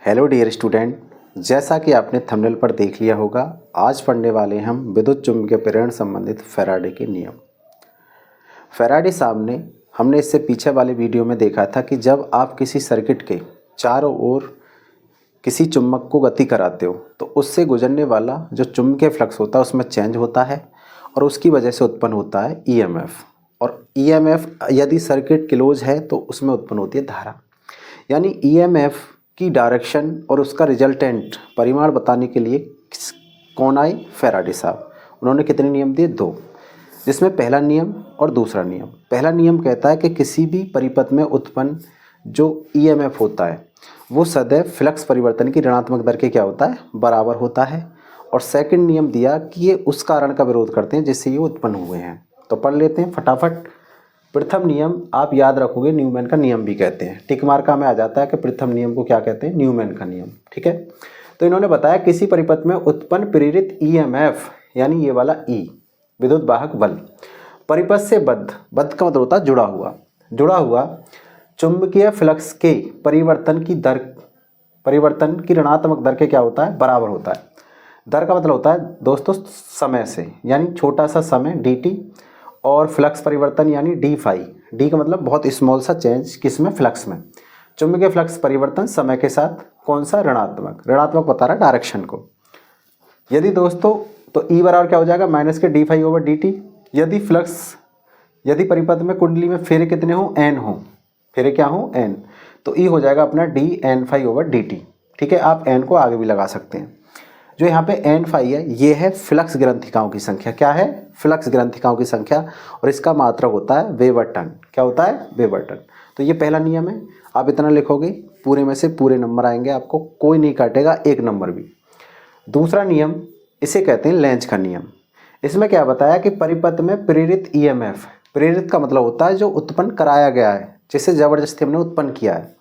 Hello dear student, जैसा कि आपने थंबनेल पर देख लिया होगा, आज पढ़ने वाले हम विद्युत चुम्बकीय प्रेरण संबंधित फैराडे के नियम। फैराडे साहब ने हमने इससे पीछे वाले वीडियो में देखा था कि जब आप किसी सर्किट के चारों ओर किसी चुम्बक को गति कराते हो तो उससे गुजरने वाला जो चुम्बकीय फ्लक्स होता है उसमें चेंज होता है और उसकी वजह से उत्पन्न होता है ईएमएफ। और ईएमएफ यदि सर्किट क्लोज है तो उसमें उत्पन्न होती है धारा। यानी ईएमएफ की डायरेक्शन और उसका रिजल्टेंट परिमाण बताने के लिए कौन आए? फैराडे साहब। उन्होंने कितने नियम दिए? 2, जिसमें पहला नियम और दूसरा नियम। पहला नियम कहता है कि किसी भी परिपथ में उत्पन्न जो ईएमएफ होता है वो सदैव फ्लक्स परिवर्तन की ऋणात्मक दर के क्या होता है? बराबर होता है। और सेकंड नियम दिया कि ये उस कारण का विरोध करते हैं जिससे ये उत्पन्न हुए हैं। तो पढ़ लेते हैं फटाफट। प्रथम नियम आप याद रखोगे, न्यूमैन का नियम भी कहते हैं। टिक मार्का में आ जाता है कि प्रथम नियम को क्या कहते हैं? न्यूमैन का नियम। ठीक है, तो इन्होंने बताया किसी परिपथ में उत्पन्न प्रेरित ईएमएफ यानी ये वाला ई विद्युत वाहक बल परिपथ से बद्ध का मतलब होता है जुड़ा हुआ चुंबकीय फ्लक्स के परिवर्तन की ऋणात्मक दर के क्या होता है? बराबर होता है। दर का मतलब होता है दोस्तों समय से, यानी छोटा सा समय dt, और फ्लक्स परिवर्तन यानी डी फाई। डी का मतलब बहुत स्मॉल सा चेंज किसमें? फ्लक्स में। चुंबकीय फ्लक्स परिवर्तन समय के साथ कौन सा? ऋणात्मक बता रहा है डायरेक्शन को। यदि दोस्तों तो ई बराबर क्या हो जाएगा? माइनस के d phi over d t. यदि परिपथ में कुंडली में फेरे कितने हो? एन हो। फेरे क्या हो? एन। तो ई हो जाएगा अपना d N phi over d t. ठीक है, आप एन को आगे भी लगा सकते हैं। जो यहाँ पे एन फाई है ये है फ्लक्स ग्रंथिकाओं की संख्या। क्या है? फ्लक्स ग्रंथिकाओं की संख्या, और इसका मात्रक होता है वेबर टन। क्या होता है? Weber turn. तो ये पहला नियम है। आप इतना लिखोगे, पूरे में से पूरे नंबर आएंगे आपको, कोई नहीं काटेगा एक नंबर भी। दूसरा नियम इसे कहते हैं लेंज का नियम। इसमें क्या बताया कि परिपथ में प्रेरित ईएमएफ, प्रेरित का मतलब होता है जो उत्पन्न कराया गया है, जिसे जबरदस्ती हमने उत्पन्न किया है।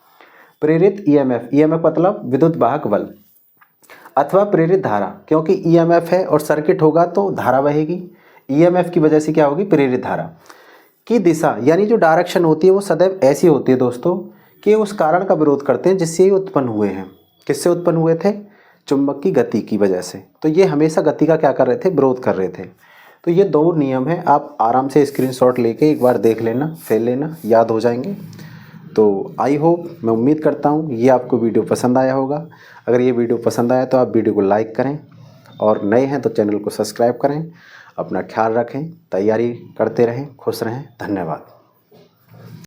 प्रेरित ईएमएफ मतलब विद्युत वाहक बल अथवा प्रेरित धारा, क्योंकि ईएमएफ है और सर्किट होगा तो धारा बहेगी। ईएमएफ की वजह से क्या होगी? प्रेरित धारा की दिशा यानी जो डायरेक्शन होती है वो सदैव ऐसी होती है दोस्तों कि उस कारण का विरोध करते हैं जिससे ये उत्पन्न हुए हैं। किससे उत्पन्न हुए थे? चुंबक की गति की वजह से। तो ये हमेशा गति का क्या कर रहे थे? विरोध कर रहे थे। तो ये 2 नियम हैं, आप आराम से स्क्रीनशॉट लेके एक बार देख लेना, फेल लेना, याद हो जाएंगे। तो आई होप, मैं उम्मीद करता हूँ ये आपको वीडियो पसंद आया होगा। अगर ये वीडियो पसंद आया तो आप वीडियो को लाइक करें, और नए हैं तो चैनल को सब्सक्राइब करें। अपना ख्याल रखें, तैयारी करते रहें, खुश रहें। धन्यवाद।